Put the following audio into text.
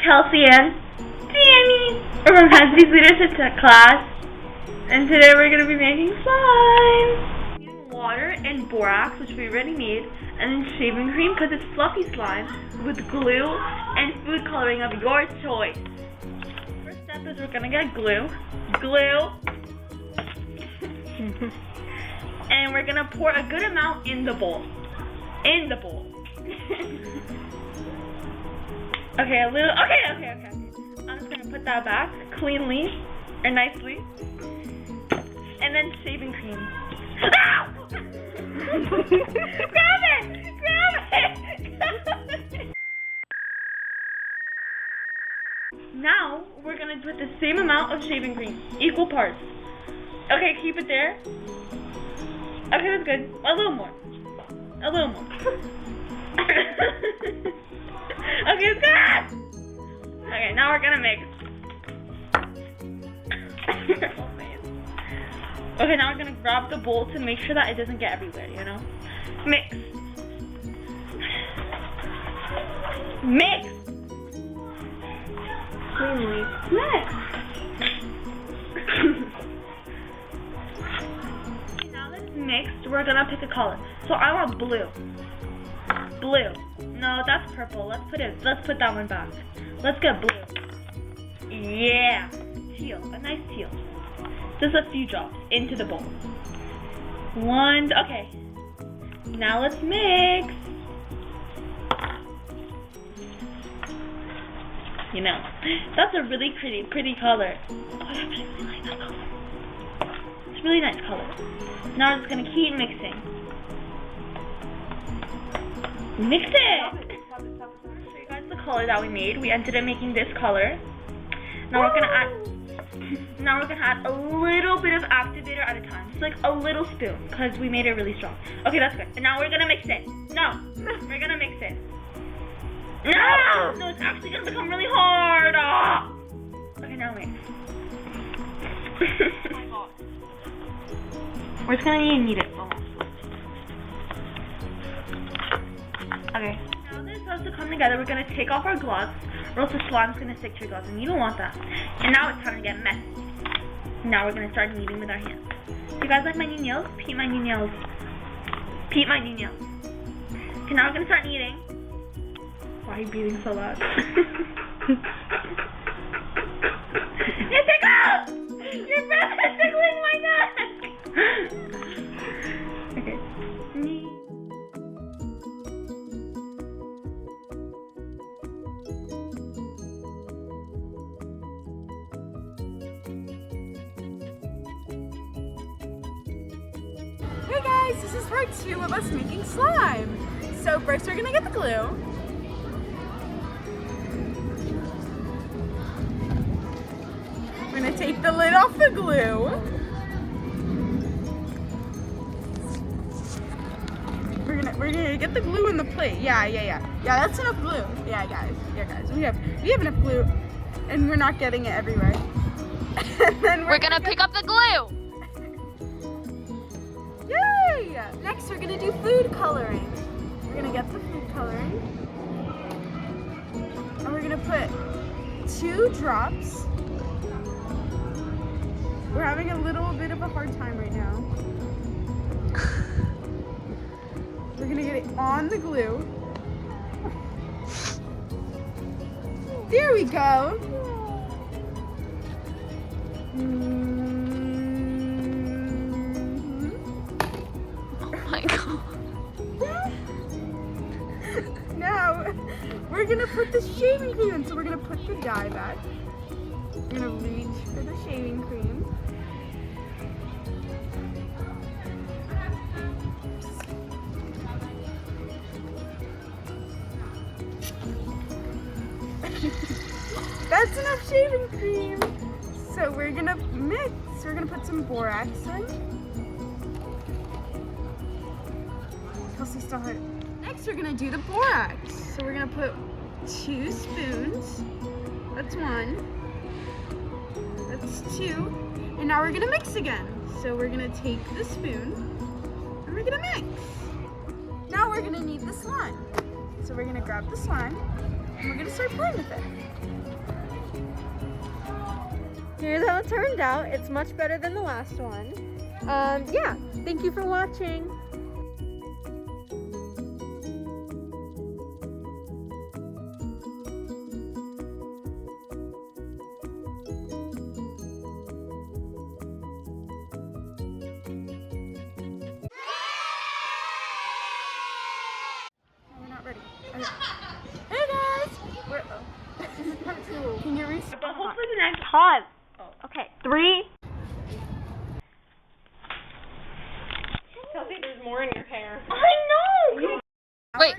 Kelsey and Danny. We're from Fantasy Leadership class, and today we're going to be making slime. Using water and borax, which we already made, and then shaving cream because it's fluffy slime, with glue and food coloring of your choice. First step is we're going to get glue. And we're going to pour a good amount in the bowl. Okay, a little. Okay. I'm just gonna put that back cleanly or nicely, and then shaving cream. Ow! Grab it! Now we're gonna put the same amount of shaving cream, equal parts. Okay, keep it there. Okay, that's good. A little more. Okay, it's good! Okay, now we're gonna mix. Okay, now we're gonna grab the bowl to make sure that it doesn't get everywhere, you know? Mix. Cleanly. Mix. Now that it's mixed, we're gonna pick a color. So I want blue. No, that's purple. Let's put that one back. Let's get blue. Yeah. Teal. A nice teal. Just a few drops into the bowl. Okay. Now let's mix. You know, that's a really pretty color. Oh, I actually really like that color. It's a really nice color. Now we're just gonna keep mixing. Mix it! Stop it. I'll show you guys the color that we made. We ended up making this color. Now we're gonna add a little bit of activator at a time. Just like a little spoon, because we made it really strong. Okay, that's good. And now we're gonna mix it. No, we're gonna mix it. No, it's actually gonna become really hard. Okay, now mix. Oh my god. We're just gonna knead it almost. Okay. Now that it's supposed to come together, we're going to take off our gloves, or else the slime's going to stick to your gloves, and you don't want that. And now it's time to get messy. Now we're going to start kneading with our hands. Do you guys like my new nails? Peep my new nails. Okay, now we're going to start kneading. Why are you breathing so loud? It tickles! Your breath is tickling my neck! Okay. Knead. Hey guys, this is part 2 of us making slime. So first we're gonna get the glue. We're gonna take the lid off the glue. We're gonna get the glue in the plate. Yeah, that's enough glue. Yeah guys, we have enough glue, and we're not getting it everywhere. And then we're gonna pick up the glue. Yay! Next, we're gonna do food coloring. We're gonna get the food coloring, and we're gonna put 2 drops. We're having a little bit of a hard time right now. We're gonna get it on the glue. There we go. Now, we're gonna put the shaving cream in. So we're gonna put the dye back. We're gonna reach for the shaving cream. That's enough shaving cream. So we're gonna mix. We're gonna put some borax in. Kelsey, stop it. Next, we're gonna do the borax. So we're gonna put 2 spoons. That's 1. That's 2. And now we're gonna mix again. So we're gonna take the spoon and we're gonna mix. Now we're gonna need the slime. So we're gonna grab the slime and we're gonna start playing with it. here's how it turned out. It's much better than the last one. Yeah, thank you for watching. We're not ready. Okay. Hey guys! This is part 2. Can you reset? But hopefully the next pause. Okay, 3. Chelsea, there's more in your hair. I know. Wait.